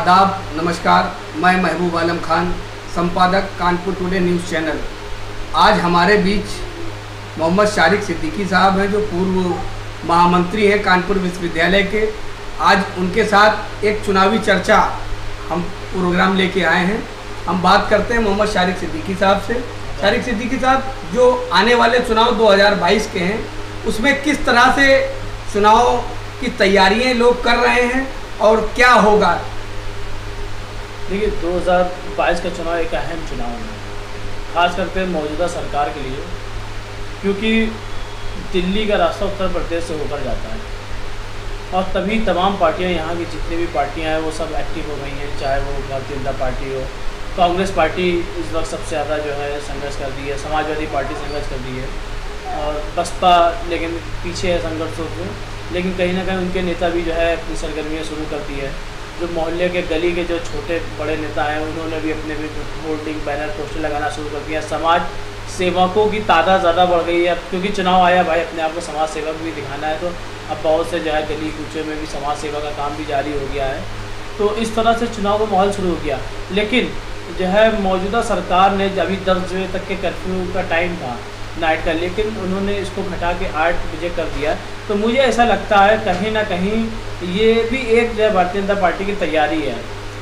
आदाब, नमस्कार। मैं महबूब आलम खान, संपादक कानपुर टुडे न्यूज़ चैनल। आज हमारे बीच मोहम्मद शारिक सिद्दीकी साहब हैं, जो पूर्व महामंत्री हैं कानपुर विश्वविद्यालय के। आज उनके साथ एक चुनावी चर्चा हम प्रोग्राम लेके आए हैं। हम बात करते हैं मोहम्मद शारिक सिद्दीकी साहब से। शारिक सिद्दीकी साहब, जो आने वाले चुनाव 2022 के हैं, उसमें किस तरह से चुनाव की तैयारियां लोग कर रहे हैं और क्या होगा? देखिए, 2022 का चुनाव एक अहम चुनाव है, खास करके मौजूदा सरकार के लिए, क्योंकि दिल्ली का रास्ता उत्तर प्रदेश से होकर जाता है और तभी तमाम पार्टियां, यहाँ की जितनी भी पार्टियां हैं वो सब एक्टिव हो गई हैं। चाहे वो भारतीय जनता पार्टी हो, कांग्रेस पार्टी इस वक्त सबसे ज़्यादा जो है संघर्ष कर दी है, समाजवादी पार्टी संघर्ष कर दी है और बसपा लेकिन पीछे है संघर्षों से। लेकिन कहीं ना कहीं उनके नेता भी जो है अपनी सरगर्मियाँ शुरू कर दी है। जो मोहल्ले के गली के जो छोटे बड़े नेता हैं, उन्होंने भी अपने भी होर्डिंग, बैनर, पोस्टर लगाना शुरू कर दिया। समाज सेवकों की तादाद ज़्यादा बढ़ गई है, क्योंकि चुनाव आया भाई, अपने आप को समाज सेवक भी दिखाना है। तो अब बहुत से जो है गली कूचे में भी समाज सेवा का काम भी जारी हो गया है। तो इस तरह से चुनाव का माहौल शुरू हो गया। लेकिन जो है मौजूदा सरकार ने अभी 10 बजे तक के कर्फ्यू का टाइम था नाइट का, लेकिन उन्होंने इसको घटा के 8 बजे कर दिया। तो मुझे ऐसा लगता है कहीं ना कहीं ये भी एक जो है भारतीय जनता पार्टी की तैयारी है।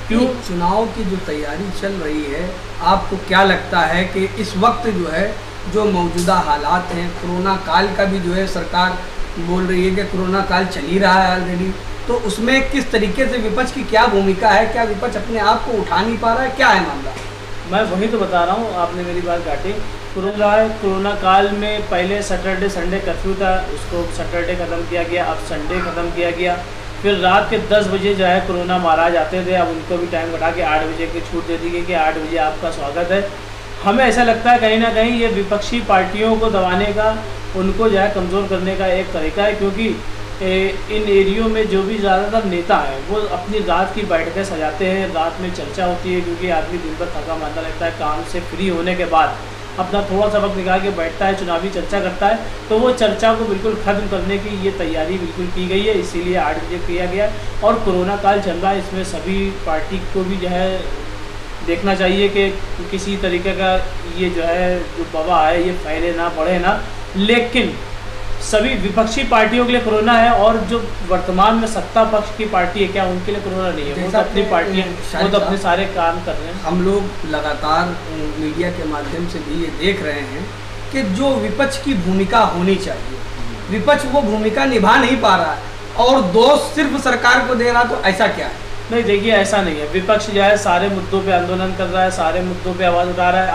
क्यों? चुनाव की जो तैयारी चल रही है, आपको क्या लगता है कि इस वक्त जो है जो मौजूदा हालात हैं, कोरोना काल का भी जो है सरकार बोल रही है कि कोरोना काल चल ही रहा है ऑलरेडी, तो उसमें किस तरीके से विपक्ष की क्या भूमिका है? क्या विपक्ष अपने आप को उठा नहीं पा रहा है? क्या है मामला? मैं वही तो बता रहा हूँ, आपने मेरी बात काटी। कोरोना काल में पहले सैटरडे संडे कर्फ्यू था, उसको सैटरडे ख़त्म किया गया, अब संडे ख़त्म किया गया। फिर रात के 10 बजे जो है कोरोना महाराज आते थे, अब उनको भी टाइम बढ़ा के 8 बजे की छूट दे दी गई कि 8 बजे आपका स्वागत है। हमें ऐसा लगता है कहीं ना कहीं ये विपक्षी पार्टियों को दबाने का, उनको जो है कमज़ोर करने का एक तरीका है, क्योंकि इन एरियो में जो भी ज़्यादातर नेता हैं वो अपनी रात की बैठकें सजाते हैं, रात में चर्चा होती है, क्योंकि आदमी दिन भर थका मांदा रहता है, काम से फ्री होने के बाद अपना थोड़ा सा वक्त निकाल के बैठता है, चुनावी चर्चा करता है। तो वो चर्चा को बिल्कुल ख़त्म करने की ये तैयारी बिल्कुल की गई है, इसीलिए 8 बजे किया गया। और कोरोना काल चल रहा है, इसमें सभी पार्टी को भी जो है देखना चाहिए कि किसी तरीके का ये जो है जो वबा है ये फैले ना, बढ़े ना। लेकिन सभी विपक्षी पार्टियों के लिए कोरोना है, और जो वर्तमान में सत्ता पक्ष की पार्टी है, क्या उनके लिए कोरोना नहीं है? वो तो अपनी पार्टी है, वो तो अपने सारे काम कर रहे हैं। हम लोग लगातार मीडिया के माध्यम से भी ये देख रहे हैं कि जो विपक्ष की भूमिका होनी चाहिए, विपक्ष वो भूमिका निभा नहीं पा रहा है और दोष सिर्फ सरकार को दे रहा। तो ऐसा क्या है? नहीं, देखिए, ऐसा नहीं है। विपक्ष जो है सारे मुद्दों पे आंदोलन कर रहा है, सारे मुद्दों पे आवाज़ उठा रहा है।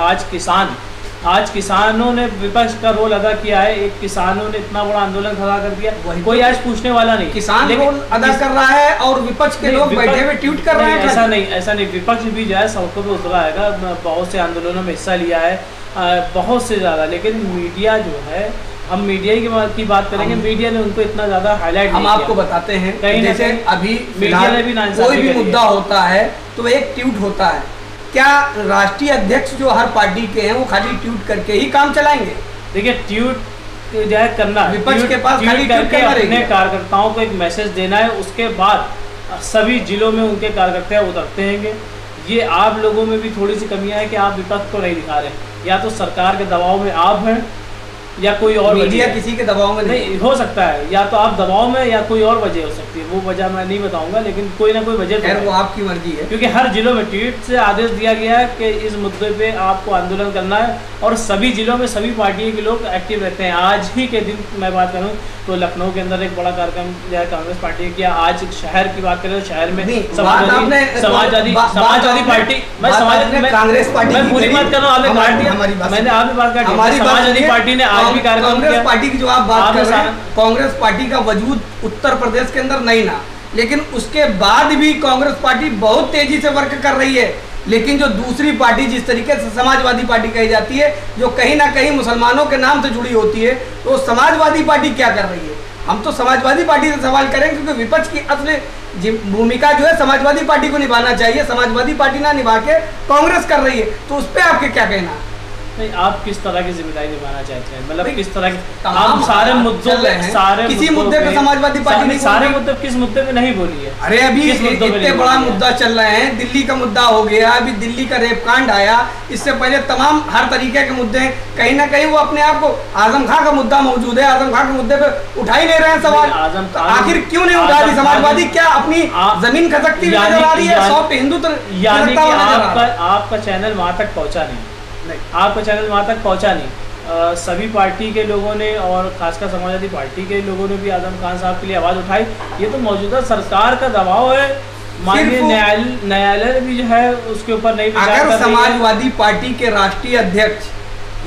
आज किसानों ने विपक्ष का रोल अदा किया है। एक किसानों ने इतना बड़ा आंदोलन खड़ा कर दिया, कोई आज पूछने वाला नहीं। किसान रोल अदा कर रहा है और विपक्ष के लोग बैठे हुए ट्वीट कर रहे हैं। ऐसा नहीं, विपक्ष भी जो है सड़कों पर उतरा है, बहुत से आंदोलनों में हिस्सा लिया है, बहुत से ज़्यादा। लेकिन मीडिया जो है, हम मीडिया की बात करेंगे, मीडिया ने उनको इतना ज़्यादा हाईलाइट नहीं किया। हम आपको बताते हैं, जैसे अभी मीडिया ने भी कोई भी मुद्दा होता है तो एक ट्वीट होता है। क्या राष्ट्रीय अध्यक्ष जो हर पार्टी के हैं वो खाली ट्वीट करके ही काम चलाएंगे? देखिए, ट्वीट जो है करना, विपक्ष के पास खाली ट्वीट करके अपने कार्यकर्ताओं को एक मैसेज देना है, उसके बाद सभी जिलों में उनके कार्यकर्ता उतरते हैं। ये आप लोगों में भी थोड़ी सी कमियां है कि आप विपक्ष को नहीं दिखा रहे, या तो सरकार के दबाव में आप हैं या कोई और मीडिया किसी के दबाव में नहीं हो सकता है, या तो आप दबाव में या कोई और वजह हो सकती है। वो वजह मैं नहीं बताऊंगा, लेकिन कोई ना कोई वजह है, वो आपकी मर्जी है। क्योंकि हर जिलों में ट्वीट से आदेश दिया गया है कि इस मुद्दे पे आपको आंदोलन करना है, और सभी जिलों में सभी पार्टियों के लोग एक्टिव रहते हैं। आज ही के दिन मैं बात करूँ तो लखनऊ के अंदर एक बड़ा कार्यक्रम जो है कांग्रेस पार्टी ने किया। आज शहर की बात करें तो शहर में समाजवादी पार्टी, मैं कांग्रेस पार्टी, मैं पूरी बात कर रहा हूँ, आपने काट दिया, मैंने आपने बात काटी। समाजवादी पार्टी ने आज भी कांग्रेस पार्टी की जो आप बात कर रहे हैं, कांग्रेस पार्टी का वजूद उत्तर प्रदेश के अंदर नहीं ना, लेकिन उसके बाद भी कांग्रेस पार्टी बहुत तेजी से वर्क कर रही है। लेकिन जो दूसरी पार्टी जिस तरीके से समाजवादी पार्टी कही जाती है, जो कहीं ना कहीं मुसलमानों के नाम से जुड़ी होती है, तो समाजवादी पार्टी क्या कर रही है? हम तो समाजवादी पार्टी से सवाल करेंगे, क्योंकि विपक्ष की असली भूमिका जो है समाजवादी पार्टी को निभाना चाहिए। समाजवादी पार्टी ना निभा के कांग्रेस कर रही है, तो उस पर आपके क्या कहना है? नहीं, आप किस तरह की जिम्मेदारी निभाना चाहते हैं, मतलब किस तरह की? तमाम आप सारे मुद्दों पे किसी मुद्दे पे समाजवादी पार्टी नहीं, सारे मुद्दे किस मुद्दे पे नहीं बोली है? अरे अभी इतने बड़ा मुद्दा चल रहे हैं, दिल्ली का मुद्दा हो गया, अभी दिल्ली का रेप कांड आया, इससे पहले तमाम हर तरीके के मुद्दे हैं। कहीं ना कहीं वो अपने आप को आजम खां का मुद्दा मौजूद है, आजम खां के मुद्दे पे उठा ही नहीं रहे हैं सवाल। आखिर क्यों नहीं उठा रही समाजवादी? क्या अपनी जमीन खसकती हुई नजर आ रही है? सॉफ्ट हिंदुत्व यानी कि आपका चैनल वहां तक पहुंचा नहीं, आपका चैनल वहां तक पहुंचा नहीं। सभी पार्टी के लोगों ने और खासकर समाजवादी पार्टी के लोगों ने भी आजम खान साहब के लिए आवाज़ उठाई। ये तो मौजूदा सरकार का दबाव है, माननीय न्यायालय भी जो है उसके ऊपर नहीं विचार कर रही है। अगर समाजवादी पार्टी के राष्ट्रीय अध्यक्ष,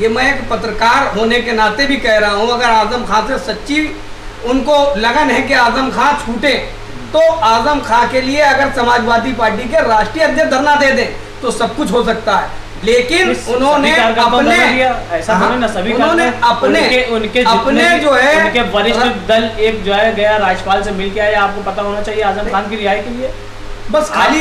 ये मैं एक पत्रकार होने के नाते भी कह रहा हूँ, अगर आजम खान से सच्ची उनको लगन है कि आजम खान छूटे, तो आजम खान के लिए अगर समाजवादी पार्टी के राष्ट्रीय अध्यक्ष धरना दे दें तो सब कुछ हो सकता है। लेकिन उन्होंने अपने ऐसा ना सभी उन्होंने अपने जो है उनके वरिष्ठ दल एक जो है गया राज्यपाल से मिल के आया, आपको पता होना चाहिए, आजम खान की रिहाई के लिए बस खाली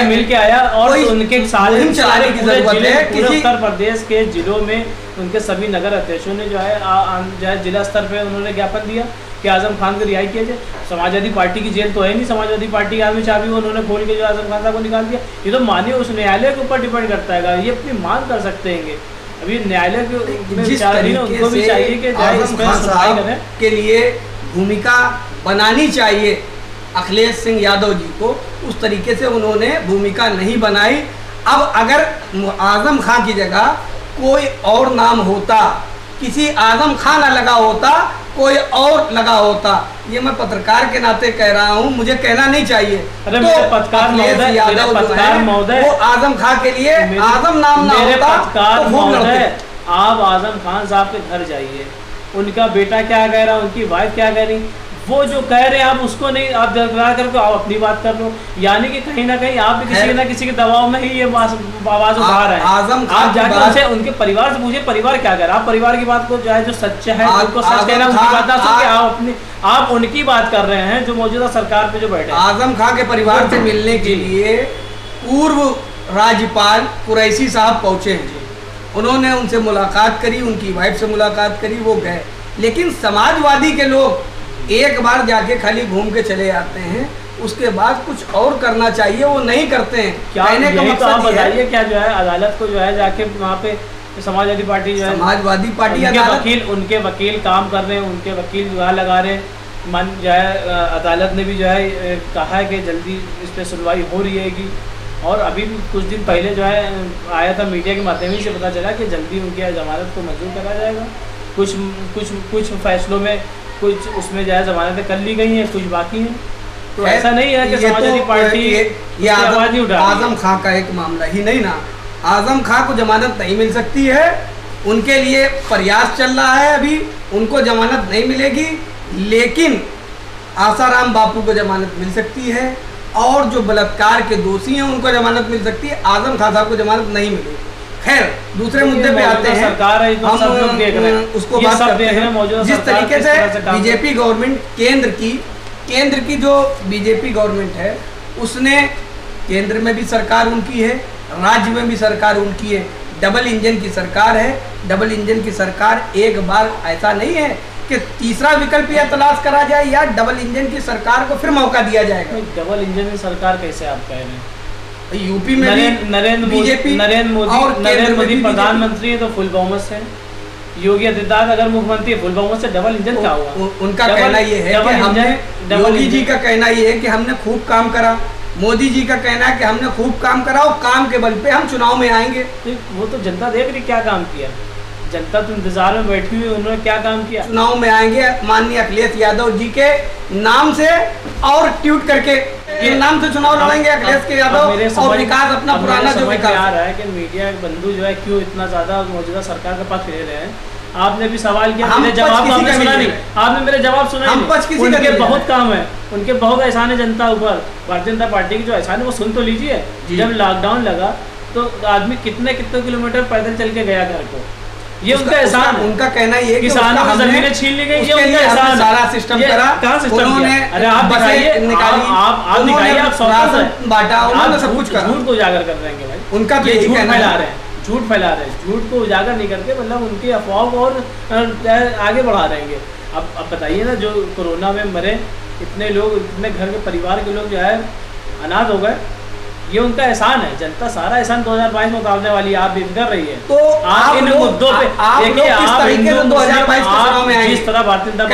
मिल के आया और उनके सारे किसी उत्तर प्रदेश के जिलों में उनके सभी नगर अध्यक्षों ने जो है जिला स्तर पे उन्होंने ज्ञापन दिया कि आजम खान को रिहाई किया जाए। समाजवादी पार्टी की जेल तो है नहीं, समाजवादी पार्टी की आदमी चाबी उन्होंने खोल के जो आजम खान साहब को निकाल दिया। ये तो मानिए उस न्यायालय के ऊपर डिपेंड करता है, ये अपनी मांग कर सकते हैं। अभी न्यायालय उनको भी चाहिए कि आजम खान साहब के लिए भूमिका बनानी चाहिए अखिलेश सिंह यादव जी को, उस तरीके से उन्होंने भूमिका नहीं बनाई। अब अगर आजम खान की जगह कोई और नाम होता, किसी आजम खान न लगा होता, कोई और लगा होता, ये मैं पत्रकार के नाते कह रहा हूँ, मुझे कहना नहीं चाहिए। अरे तो पत्रकार यादव महोदय वो आजम खान के लिए आजम नाम ना होता तो खूब लड़ते। आप आजम खान साहब के घर जाइए, उनका बेटा क्या कह रहा है, उनकी वाइफ क्या कह रही, वो जो कह रहे हैं आप उसको नहीं, आप दरकरार करके आप अपनी बात कर लो। यानी कि कहीं ना कहीं आप भी किसी ना किसी के दबाव में ही ये आवाज उठा रहे हैं। आप जाकर उनसे उनके परिवार से पूछिए परिवार क्या कह रहा है। आप परिवार की बात को जो है जो सच्चा है उनको सच कहना, उनकी बात ना सुन के आप उनकी बात कर रहे हैं जो मौजूदा सरकार पे जो बैठे। आजम खान के परिवार से मिलने के लिए पूर्व राज्यपाल कुरैशी साहब पहुंचे हैं, उन्होंने उनसे मुलाकात करी, उनकी वाइफ से मुलाकात करी, वो गए। लेकिन समाजवादी के लोग एक बार जाके खाली घूम के चले जाते हैं, उसके बाद कुछ और करना चाहिए वो नहीं करते हैं। क्या कहने का मकसद आप बताइए, क्या जो है अदालत को जो है जाके वहाँ पे समाजवादी पार्टी जो है समाजवादी पार्टी उनके वकील काम कर रहे हैं, उनके वकील जो है लगा रहे हैं। मन जो है अदालत ने भी जो है कहा है कि जल्दी इस पर सुनवाई हो रही है। और अभी कुछ दिन पहले जो है आया था मीडिया के माध्यम से पता चला कि जल्दी उनकी जमानत को मंजूर करा जाएगा। कुछ फैसलों में कुछ उसमें जो है जमानतें कर ली गई हैं, कुछ बाकी हैं। तो ऐसा नहीं है कि समाजवादी पार्टी ये आजम खां का एक मामला ही नहीं ना, आजम खां को जमानत नहीं मिल सकती है, उनके लिए प्रयास चल रहा है, अभी उनको जमानत नहीं मिलेगी। लेकिन आसाराम बापू को जमानत मिल सकती है और जो बलात्कार के दोषी हैं उनको जमानत मिल सकती है। आजम खान साहब को जमानत नहीं मिलेगी। खैर दूसरे मुद्दे पे आते हैं, सरकार है तो सब लोग देख रहे हैं, उसको बात करते हैं। जिस तरीके से बीजेपी गवर्नमेंट केंद्र की जो बीजेपी गवर्नमेंट है, उसने केंद्र में भी सरकार उनकी है, राज्य में भी सरकार उनकी है, डबल इंजन की सरकार है। डबल इंजन की सरकार एक बार ऐसा नहीं है कि तीसरा विकल्प यह तलाश करा जाए या डबल इंजन की सरकार को फिर मौका दिया जाएगा। डबल इंजन की सरकार कैसे आप कह रहे हैं? यूपी में नरेंद्र मोदी प्रधानमंत्री है तो फुल बहुमत से, योगी आदित्यनाथ अगर मुख्यमंत्री है फुल बहुमत से, डबल इंजन क्या हुआ? उनका कहना ये है कि हमने, योगी जी का कहना ये है कि हमने खूब काम करा, मोदी जी का कहना है कि हमने खूब काम करा और काम के बल पे हम चुनाव में आएंगे। वो तो जनता देख रही क्या काम किया, जनता तो इंतजार में बैठी हुई, उन्होंने क्या काम किया। चुनाव में आएंगे माननीय अखिलेश यादव जी के नाम से और ट्वीट करके ये नाम से चुनाव लड़ेंगे अखिलेश यादव और विकास अपना पुराना जो विकास आ रहा है कि मीडिया बंधु जो है क्यों इतना ज्यादा मौजूदा सरकार का पक्ष ले रहे हैं। आपने भी सवाल किया, मेरे जवाब आपने सुना नहीं, आपने मेरे जवाब सुना नहीं। उनके बहुत काम है, उनके बहुत एहसान है जनता ऊपर, भारतीय जनता पार्टी की जो एहसान है वो सुन तो लीजिए। जब लॉकडाउन लगा तो आदमी कितने किलोमीटर पैदल चल के गया घर को, ये उनका एहसान। उनका कहना ये है कि किसानों की जमीनें छीन ली गई, ये उनका एहसान। सारा सिस्टम करा, कहां सिस्टम किया? अरे आप बताइए, आप दिखाइए, आप बांटा, उन्होंने सब कुछ करा। झूठ को उजागर कर रहे हैं भाई, उनका ये झूठ फैला रहे हैं, झूठ फैला रहे हैं, झूठ को उजागर नहीं करके मतलब उनकी अफवाह को और आगे बढ़ा रहेंगे। अब बताइए ना, जो कोरोना में मरे इतने लोग, इतने घर के परिवार के लोग जो है अनाथ हो गए, ये उनका एहसान है। जनता सारा एहसान 2022 में उतारने वाली है, आप बेफिक्र रही है। तो आप इन मुद्दों पे देखिए, आप जिस तरह भारतीय जनता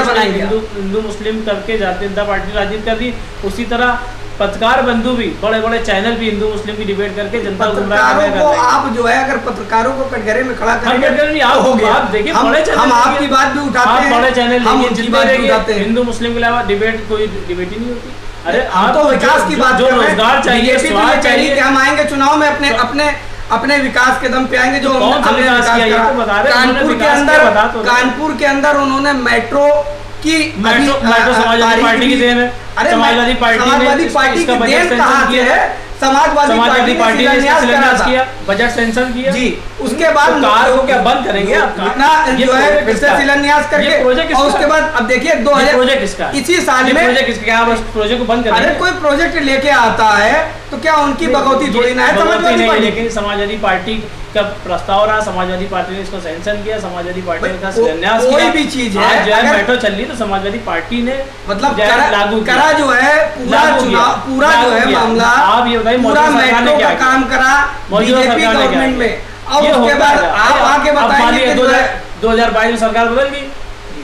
पार्टी हिंदू मुस्लिम करके भारतीय जनता पार्टी राजनीति कर रही, उसी तरह पत्रकार बंधु भी, बड़े बड़े चैनल भी हिंदू मुस्लिम की डिबेट करके जनता को आप जो है, अगर पत्रकारों को कटघरे में खड़ा करेंगे, आप देखिए हम आपकी बात भी उठाते हैं, बड़े चैनल हिंदू मुस्लिम के अलावा डिबेट, कोई डिबेट ही नहीं होती। अरे हम तो विकास की बात, जो रोजगार चाहिए, स्वास्थ्य चाहिए कि हम आएंगे चुनाव में अपने विकास के दम पे आएंगे। जो हमने विकास किया, कानपुर के अंदर उन्होंने मेट्रो समाजवादी पार्टी की देन है। समाजवादी पार्टी की देन कहाँ से है? समाजवादी पार्टी ने शिलान्यास किया, बजट सेंशन किया जी। उसके बाद कार को क्या बंद करेंगे आप? जो है फिर से शिलान्यास करके, और उसके बाद अब देखिए 2000 प्रोजेक्ट किसका, इसी साल में प्रोजेक्ट किसका, क्या बस प्रोजेक्ट को बंद करेंगे? अरे कोई प्रोजेक्ट लेके आता है तो क्या उनकी बगौती थोड़ी ना है समाजवादी पार्टी। लेकिन समाजवादी पार्टी का प्रस्ताव रहा, समाजवादी पार्टी ने इसको सैंक्शन किया, समाजवादी पार्टी ने शिलान्यास किया। कोई भी चीज है जो है मेट्रो चल रही तो समाजवादी पार्टी ने मतलब लागू करा, जो है पूरा जो है मामला, आप ये बताइए पूरा मेट्रो का काम करा बीजेपी गवर्नमेंट में। और उसके बाद आप आके बताइए 2022 में सरकार बदल गई,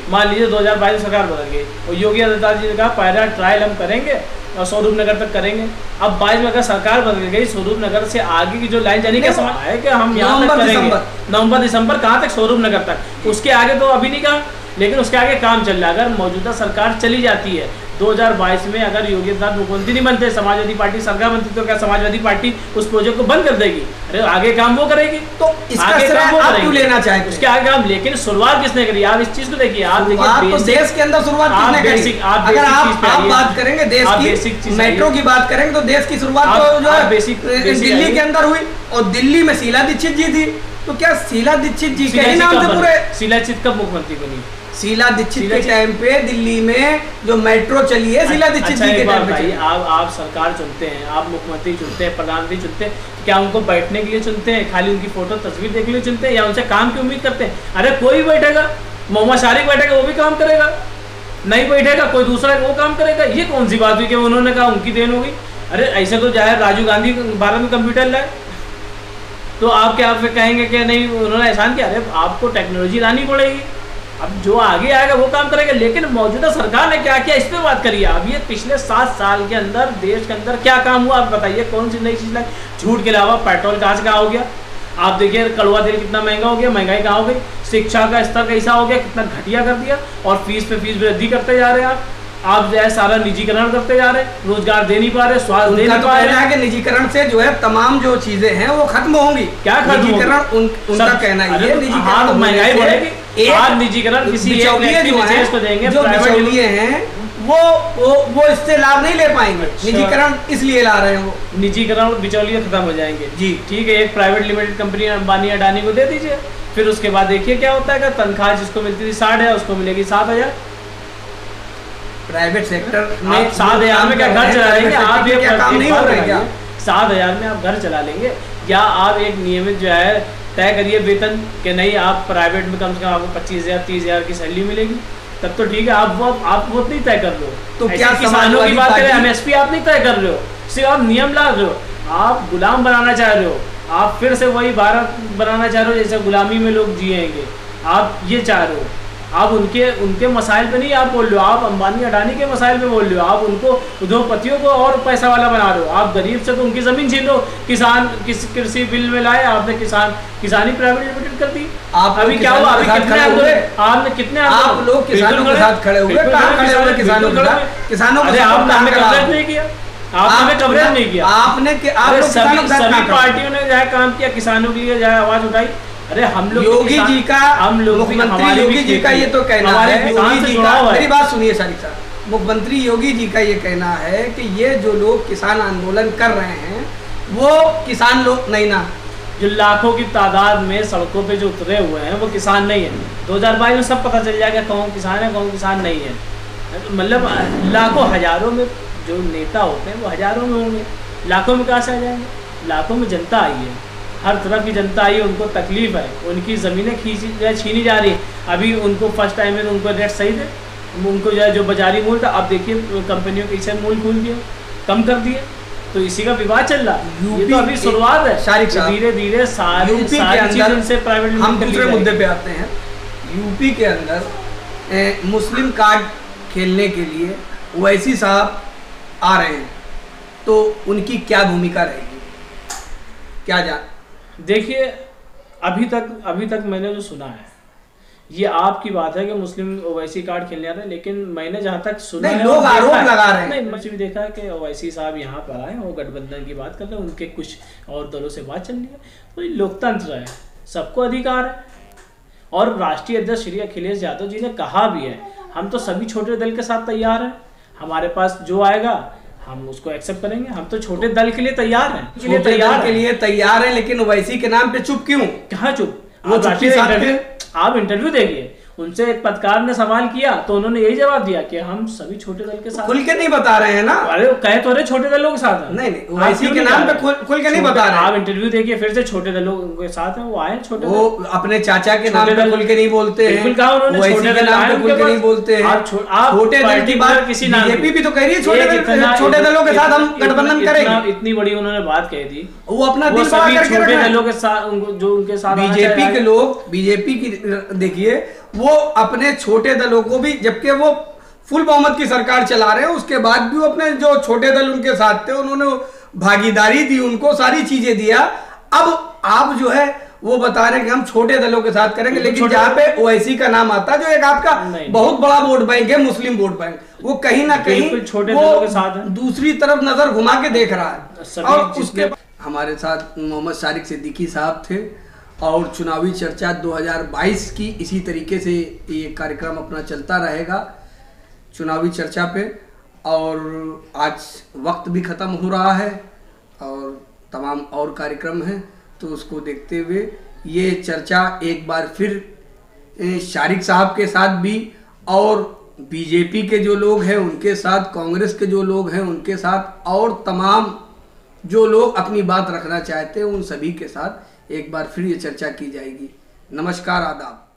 मान लीजिए 2022 में सरकार बदल गई और योगी आदित्यनाथ जी ने कहा पहला ट्रायल हम करेंगे और स्वरूप नगर तक करेंगे। अब 22 में अगर सरकार बदल गई, स्वरूप नगर से आगे की जो लाइन जाने का समय है कि हम यहाँ तक करेंगे, नवंबर दिसंबर कहाँ तक? स्वरूप नगर तक। उसके आगे तो अभी नहीं कहा, लेकिन उसके आगे काम चल रहा है। अगर मौजूदा सरकार चली जाती है 2022 में, अगर योगी आदित्यनाथ मुख्यमंत्री नहीं बनते, समाजवादी पार्टी सरकार बनती, तो क्या समाजवादी पार्टी उस प्रोजेक्ट को बंद कर देगी? अरे आगे काम वो करेगी, तो इसका श्रेय आप क्यों लेना चाहते? उसके आगे काम, लेकिन शुरुआत किसने करी? आप इस चीज को देखिए, आप देखिए तो देश के अंदर शुरुआत किसने करी? अगर आप बात करेंगे देश की, मेट्रो की बात करेंगे तो देश की शुरुआत तो जो है दिल्ली के अंदर हुई, और दिल्ली में शीला दीक्षित जी थी। तो क्या शीला दीक्षित जी के नाम से पूरे? शीला दीक्षित कब मुख्यमंत्री बनी? शीला दीक्षित के टाइम पे दिल्ली में जो मेट्रो चली है, शीला दीक्षित जी के टाइम पे। आप सरकार चुनते हैं, आप मुख्यमंत्री चुनते हैं, प्रधानमंत्री चुनते हैं, क्या उनको बैठने के लिए चुनते हैं, खाली उनकी फोटो तस्वीर देखने के लिए चुनते हैं, या उनसे काम की उम्मीद करते हैं? अरे कोई बैठेगा, मोहम्मद शारिक बैठेगा वो भी काम करेगा, नहीं बैठेगा कोई दूसरा वो काम करेगा। ये कौन सी बात हुई कि उन्होंने कहा उनकी देन होगी? अरे ऐसे तो जाहिर राजीव गांधी भारत में कंप्यूटर लाए, तो आप क्या फिर कहेंगे कि नहीं उन्होंने एहसान किया? अरे आपको टेक्नोलॉजी लानी पड़ेगी, अब जो आगे आएगा वो काम करेगा। लेकिन मौजूदा सरकार ने क्या किया, इस पर बात करिए। अब ये पिछले 7 साल के अंदर देश के अंदर क्या काम हुआ, आप बताइए कौन सी नई चीज़ लाई? झूठ के अलावा पेट्रोल कहाँ से कहाँ हो गया? आप देखिए कड़वा तेल कितना महंगा हो गया, महंगाई कहाँ हो गई? शिक्षा का स्तर कैसा हो गया, कितना घटिया कर दिया, और फीस पे फीस वृद्धि करते जा रहे हैं आप जो है सारा निजीकरण करते जा रहे हैं, रोजगार दे नहीं पा रहे, स्वास्थ्य दे नहीं पा रहे हैं। निजीकरण से जो है तमाम जो चीजें हैं वो खत्म होंगी। क्या निजीकरण? उनका कहना है ये निजीकरण महंगाई बढ़ेगी, आज निजीकरण किसी को देंगे, जो बिचौलिए हैं वो इससे लाभ नहीं ले पाएंगे। निजीकरण इसलिए ला रहे हैं, वो निजीकरण बिचौलिए खत्म हो जाएंगे जी। ठीक है, एक private limited company Ambani Adani को दे दीजिए, फिर उसके बाद देखिए क्या होता है। तनख्वाह जिसको मिलती थी 60,000 उसको मिलेगी 7,000। प्राइवेट सेक्टर में 7,000 में क्या घर चला लेंगे आप? ये काम नहीं हो रहा है क्या? 7,000 में आप घर चला लेंगे? या आप एक नियमित जो है तय करिए वेतन कि नहीं, आप प्राइवेट में कम से कम आपको 25,000 30,000 की सैलरी मिलेगी, तब तो ठीक है। आप वो नहीं तय कर रहे हो। तो क्या किसानों की बात करें, MSP आप नहीं तय कर रहे हो, सिर्फ आप नियम ला रहे हो, आप गुलाम बनाना चाह रहे हो, आप फिर से वही भारत बनाना चाह रहे हो जैसे गुलामी में लोग जिएंगे, आप ये चाह रहे हो। आप उनके मसाइल पे नहीं आप बोल रहे हो, आप अंबानी अडानी के मसाइल पे बोल रहे हो, आप उनको उद्योगपतियों को और पैसा वाला बना रहे हो। आप गरीब से तो उनकी ज़मीन छीन लो, कृषि बिल में लाए आपने, किसानी प्राइवेट लिमिटेड कर दी। अभी क्या हुआ? अभी कितने आप लोग किसानों के साथ खड़े हुए, कहाँ खड़े हुए किसानों के साथ? किसानों को आपने कवरेज नहीं किया, आपने कवरेज नहीं किया, आपने सभी पार्टियों ने जो है काम किया, किसानों की जो है आवाज उठाई। अरे हम लोग योगी जी का, मुख्यमंत्री योगी जी का ये तो कहना है, योगी जी का, मेरी बात सुनिए शारिक साहब, मुख्यमंत्री योगी जी का ये कहना है कि ये जो लोग किसान आंदोलन कर रहे हैं वो किसान लोग नहीं ना, जो लाखों की तादाद में सड़कों पे जो उतरे हुए हैं वो किसान नहीं है। 2022 में सब पता चल जाएगा कौन किसान है कौन किसान नहीं है। मतलब लाखों हजारों में जो नेता होते हैं वो हजारों में होंगे, लाखों में कहाँ से आ जाएंगे? लाखों में जनता आई है, हर तरफ की जनता आई, उनको तकलीफ है, उनकी ज़मीनें छीनी जा रही है। अभी उनको फर्स्ट टाइम में उनको रेट सही थे, उनको जो बाजारी मूल्य था, अब देखिए कंपनियों के इसे मूल्य खोल दिए, कम कर दिए, तो इसी का विवाद चल रहा है। ये तो अभी शुरुआत है, धीरे धीरे सारी चीज़ से प्राइवेट। हम दूसरे मुद्दे पे आते हैं। यूपी के अंदर मुस्लिम कार्ड खेलने के लिए ओवैसी साहब आ रहे हैं, तो उनकी क्या भूमिका रहेगी, क्या जान? देखिए, अभी तक मैंने जो सुना है, ये आपकी बात है कि मुस्लिम ओवैसी कार्ड खेलने आ रहे हैं, लेकिन मैंने जहाँ तक सुना है, लोग आरोप लगा रहे हैं। नहीं, मैंने भी देखा है कि ओवैसी साहब यहाँ पर आए, वो गठबंधन की बात कर रहे हैं, उनके कुछ और दलों से बात चल रही है। तो ये लोकतंत्र है, सबको अधिकार है। और राष्ट्रीय अध्यक्ष श्री अखिलेश यादव जी ने कहा भी है, हम तो सभी छोटे दल के साथ तैयार हैं, हमारे पास जो आएगा हम उसको एक्सेप्ट करेंगे, हम तो छोटे दल के लिए तैयार हैं, के लिए तैयार हैं। लेकिन ओवैसी के नाम पे चुप क्यों? कहाँ चुप? आप इंटरव्यू देखिए, उनसे एक पत्रकार ने सवाल किया तो उन्होंने यही जवाब दिया कि हम सभी छोटे दल के साथ। खुल के नहीं बता रहे हैं ना? अरे कहे तो रहे छोटे दलों के साथ है। नहीं, ओवैसी के नाम पे खुल के नहीं बता रहे। आप इंटरव्यू देखिए फिर से, छोटे दलों के साथ हैं, वो आए छोटे। वो अपने चाचा के नाम पे खुल के नहीं बोलते हैं, बिल्कुल कहा उन्होंने, छोटे के नाम पे खुल के नहीं बोलते हैं। छोटे दल की बात किसी बीजेपी भी तो कह रही है, छोटे दलों के साथ हम गठबंधन करेंगे। इतनी बड़ी उन्होंने बात कह दी, वो अपना दिल बड़ा करके छोटे दलों के साथ, जो उनके साथ बीजेपी के लोग, बीजेपी की देखिए, वो अपने छोटे दलों को भी, जबकि वो फुल बहुमत की सरकार चला रहे हैं, उसके बाद भी वो अपने जो छोटे दल उनके साथ थे, उन्होंने भागीदारी दी, उनको सारी चीजें दिया। अब आप जो है वो बता रहे हैं कि हम छोटे दलों के साथ करेंगे, लेकिन जहाँ पे ओवैसी का नाम आता है, जो एक आपका बहुत बड़ा वोट बैंक है, मुस्लिम वोट बैंक, वो कहीं ना कहीं छोटे दलों के साथ दूसरी तरफ नजर घुमा के देख रहा है। और उसके हमारे साथ मोहम्मद शारिक सिद्दीकी साहब थे, और चुनावी चर्चा 2022 की इसी तरीके से ये कार्यक्रम अपना चलता रहेगा चुनावी चर्चा पे। और आज वक्त भी ख़त्म हो रहा है और तमाम और कार्यक्रम हैं, तो उसको देखते हुए ये चर्चा एक बार फिर शारिक साहब के साथ भी, और बीजेपी के जो लोग हैं उनके साथ, कांग्रेस के जो लोग हैं उनके साथ, और तमाम जो लोग अपनी बात रखना चाहते हैं उन सभी के साथ एक बार फिर ये चर्चा की जाएगी। नमस्कार, आदाब।